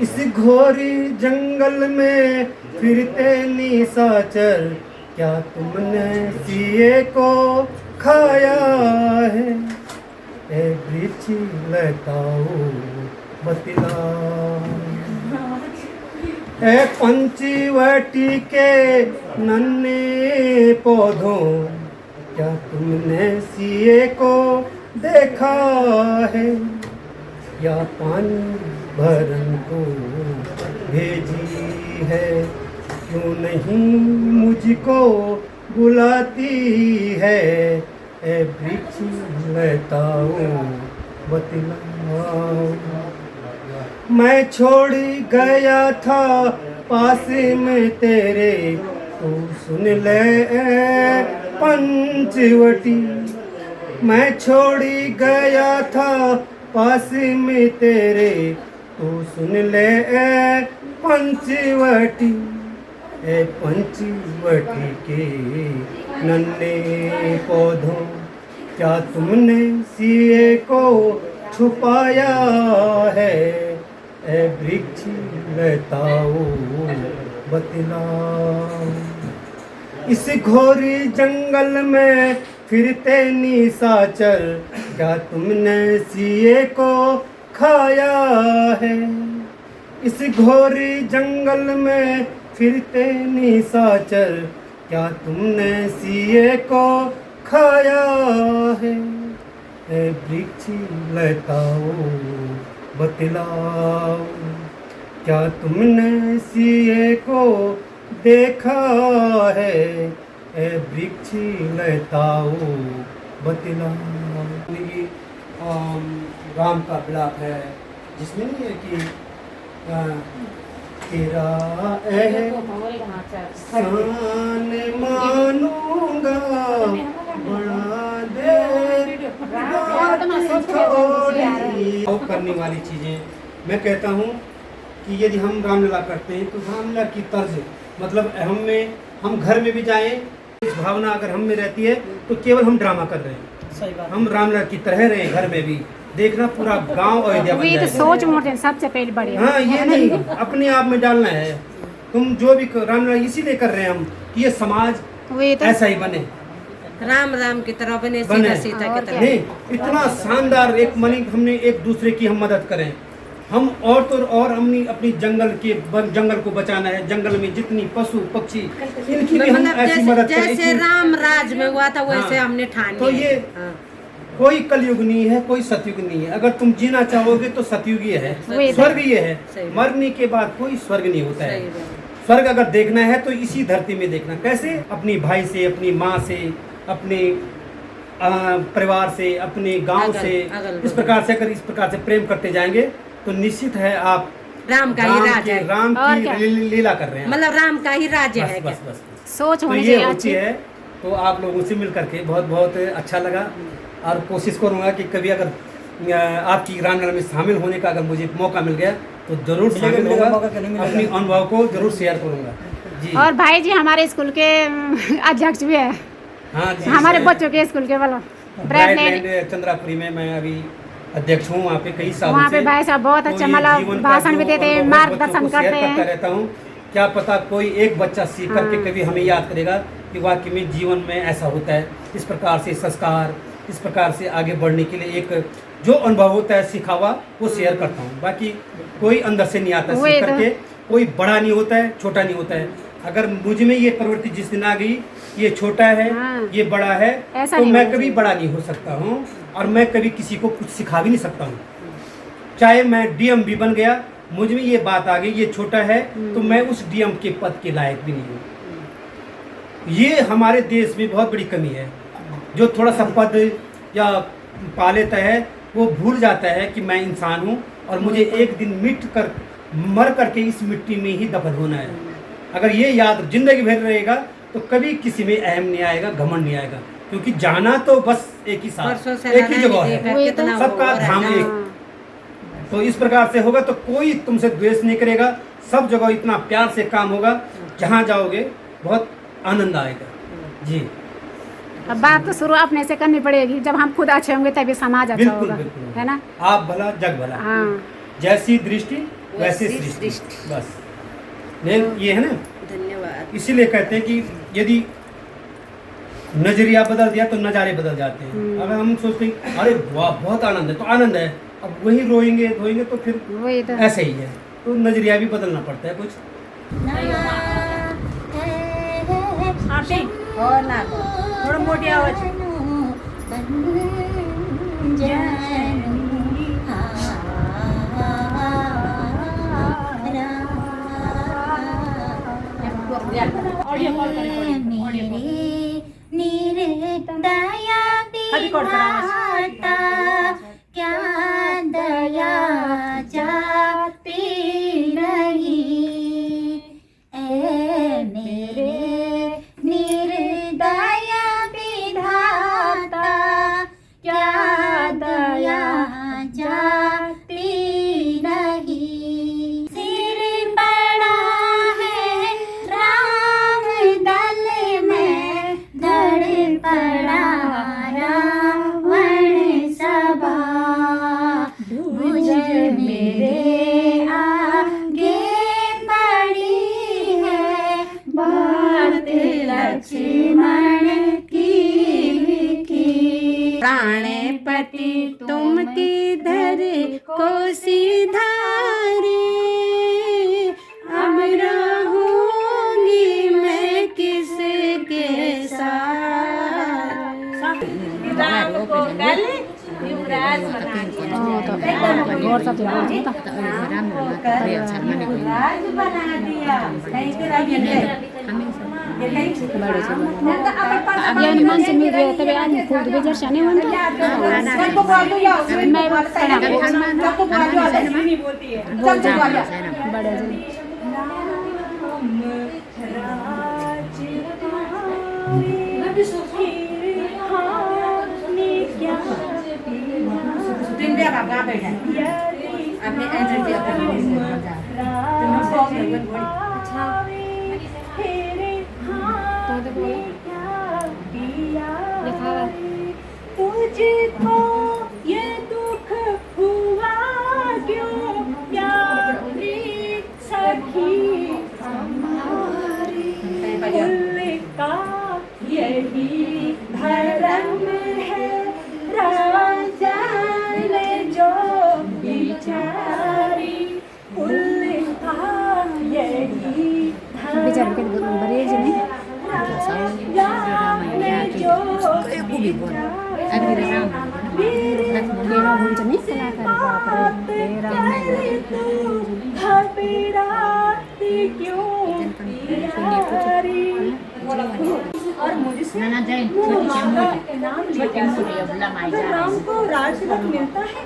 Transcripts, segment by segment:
इस घोरी जंगल में फिरते निशाचर, क्या तुमने सिए को खाया है? ए वृक्ष लताओ बतलाओ, ए पंचवटी के नन्हे पौधों, क्या तुमने सिए को देखा है? या पानी भरन को भेजी है, क्यों नहीं मुझको बुलाती है? ए वृक्ष लताओ बतलाओ, मैं छोड़ गया था पास में तेरे, तू सुन ले पंचवटी। मैं छोड़ गया था पास में तेरे, तू सुन ले पंचवटी। ए पंचवटी के नन्हे पौधों, क्या तुमने सिए को छुपाया है? ए वृक्ष लताओ बतलाओ, इस घोर जंगल में फिरते निशाचर, क्या तुमने सिए को खाया है? इस घोर जंगल में फिरते निशाचर, क्या तुमने सिए को खाया है? ए वृक्ष लताओ बतलाओ, क्या तुमने सिए को देखा है? ए वृक्ष लताओ बतलाओ। ये राम का विलाप है, जिसमें नहीं है कि तेरा एहसान मानूंगा, बड़ा देर करने वाली चीजें। मैं कहता हूँ कि यदि हम रामलीला करते हैं तो रामलीला की तर्ज, मतलब हम घर में भी जाएं, इस भावना अगर हम में रहती है तो केवल हम ड्रामा कर रहे हैं। सही बात। हम रामलीला की तरह रहे घर में भी, देखना पूरा गांव अयोध्या बन जाएगा। सोच मोटे सबसे पहले बड़ी। हाँ, ये नहीं अपने आप में डालना है। तुम जो भी रामलीला इसीलिए कर रहे हैं हम कि ये समाज ऐसा ही बने, राम राम की तरह बने, सीता सीता की तरह। नहीं, इतना शानदार एक मनी हमने एक दूसरे की हम मदद करें। हम और तो और हमने अपनी जंगल को बचाना है। जंगल में जितनी पशु पक्षी, इनकी भी हम ऐसी मदद करें। जैसे राम राज में हुआ था वैसे हमने ठान लिया। तो ये कोई कलयुग नहीं है, कोई सतयुग नहीं है। अगर तुम जीना चाहोगे तो सतयुग ये है, स्वर्ग ये है। मरने के बाद कोई स्वर्ग नहीं होता है। स्वर्ग अगर देखना है तो इसी धरती में देखना। कैसे? अपनी भाई से, अपनी माँ से, अपने परिवार से, अपने गांव से, इस प्रकार से अगर इस प्रकार से प्रेम करते जाएंगे तो निश्चित है आप राम का ही राज है, राम की लीला कर रहे हैं। मतलब राम का ही राज्य है। बस बस सोच तो ये होती है। तो आप लोगों से मिल करके बहुत बहुत अच्छा लगा, और कोशिश करूंगा कि कभी अगर आपकी रामलीला में शामिल होने का अगर मुझे मौका मिल गया तो जरूर शामिल होगा, अपनी अनुभव को जरूर शेयर करूंगा जी। और भाई जी हमारे स्कूल के अध्यक्ष भी है। हाँ जी, हमारे बच्चों के स्कूल के वालों चंद्रापुरी में मैं अभी अध्यक्ष हूँ। वहाँ पे कई सालों वहाँ पे भाई साहब बहुत अच्छा मतलब भाषण भी देते हैं, मार्गदर्शन करते हैं। रहता हूँ, क्या पता कोई एक बच्चा सीख करके कभी हमें याद करेगा कि वाकई में जीवन में ऐसा होता है। इस प्रकार से संस्कार, इस प्रकार से आगे बढ़ने के लिए एक जो अनुभव होता है सीखा हुआ, वो शेयर करता हूँ। बाकी कोई अंदर से नहीं आता सीख करके, कोई बड़ा नहीं होता है, छोटा नहीं होता है। अगर मुझ में ये प्रवृत्ति जिस दिन आ गई, ये छोटा है, ये बड़ा है, तो मैं कभी बड़ा नहीं हो सकता हूँ, और मैं कभी किसी को कुछ सिखा भी नहीं सकता हूँ। चाहे मैं डीएम भी बन गया, मुझ में ये बात आ गई ये छोटा है, तो मैं उस डीएम के पद के लायक भी नहीं हूँ। ये हमारे देश में बहुत बड़ी कमी है। जो थोड़ा सा पद या पा लेता है वो भूल जाता है कि मैं इंसान हूँ और मुझे एक दिन मर करके इस मिट्टी में ही दफन होना है। अगर ये याद जिंदगी भर रहेगा तो कभी किसी में अहम नहीं आएगा, घमंड नहीं आएगा, क्योंकि जाना तो बस एक ही साथ, एक ही जगह है, सबका धाम एक। तो इस प्रकार से होगा तो कोई तुमसे द्वेष नहीं करेगा, सब जगह इतना प्यार से काम होगा, जहाँ जाओगे बहुत आनंद आएगा जी। अब बात तो शुरू अपने से करनी पड़ेगी। जब हम खुद अच्छे होंगे तभी समाज अच्छा होगा, है ना? आप भला जग भला। हाँ। जैसी दृष्टि वैसे सृष्टि। बस ये है ना, धन्यवाद। इसीलिए कहते हैं कि यदि नजरिया बदल दिया तो नज़ारे बदल जाते हैं। अगर हम सोचते हैं अरे वाह बहुत आनंद है, तो आनंद है, अब वही रोएंगे धोएंगे तो फिर वही तो ऐसे ही है। तो नजरिया भी बदलना पड़ता है कुछ। और ना थोड़ा मोटी आवाज। क्या दया जाती नहीं ए मेरे निर्दया विधाता, क्या दया जाती नहीं। सिर बड़ा है राम दल में, धड़ पड़ा रावण सभा। भुज मेरे आगे पड़ी है बात लक्ष्मण की। प्राणपति तुम किधर को सिधारे, अब रहूंगी मैं किसके साथ। राम को कल युवराज बना दिया। यानी माणसं मी तवे आणि खूप बेजारशाने म्हणतो मैं बड़ा आपने एनर्जी तुझको ये दुख हुआ क्यों प्यारी सखी हमारी। कुल का यही धर्म है, राजा ने जो बिचारी। कुल का यही बेचारे के बड़े जने तेरा हुन्छ नि कलाकार और मुझसे राम को राजतिलक मिलता है,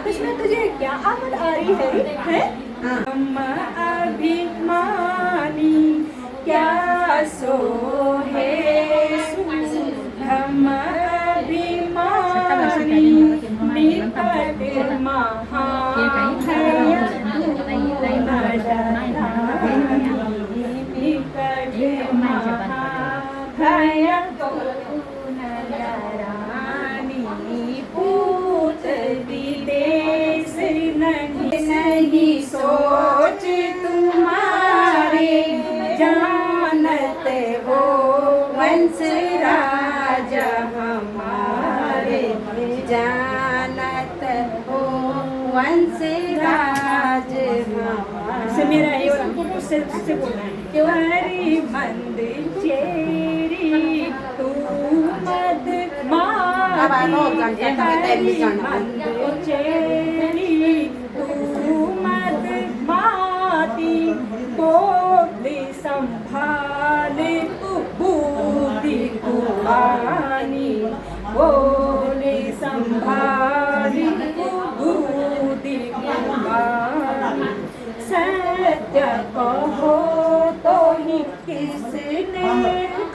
इसमें तुझे क्या आमद आ रही है? हम अभिमानी क्या सो है, हम अभिमानी निकट महारानी पूत विदेश नहीं सोच तुम्हारे, जानत हो वंश राजा हमारे, जानत हो वंश राज हमारे। मेरा उससे बोलना है। हरी मंद चेरी तू मद माती, हरी मंद चेरी तू मद माती। बोली संभाल तू बूदी कुआनी, बोली संभाल तू बूदी कुआनी। सत्य कहो तो ही किसने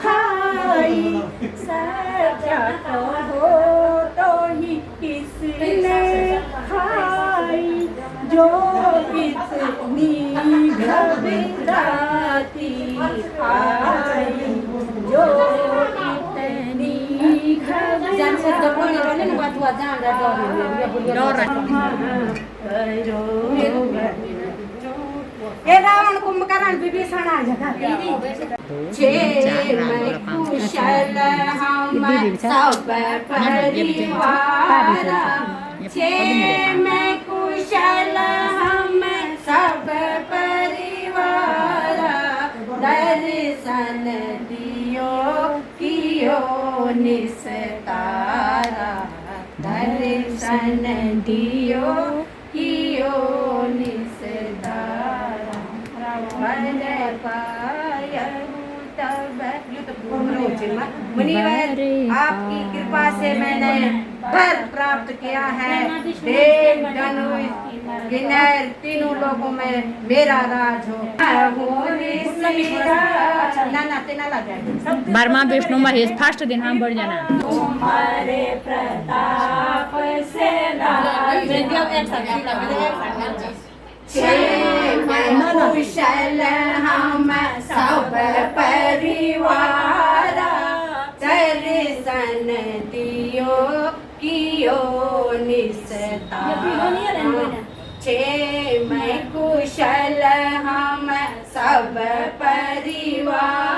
खाई, सत्य कहो तो ही किसने खाई। जो इतनी घबराती आई, जो इतनी घबराती हे रावण कुंभकर्ण विभीषण आ जगह छे मैं कुशल हम सब परिवार छे मैं कुशल हम सब परिवार दर्शन दियो कियो निस्तारा दर्शन दियो कियो निस्तारा वन पायहु तब मुनिवर आपकी कृपा से मैंने वर प्राप्त किया है देव धनुष किन्नर तीनों लोगों में मेरा राज हो ब्रह्मा विष्णु महेश फर्स्ट दिन हम बढ़ जाना तुम्हारे प्रताप से कुशल हम सब परिवार दर्शन दियो कियो निस्तारा छे मैं कुशल हम सब परिवार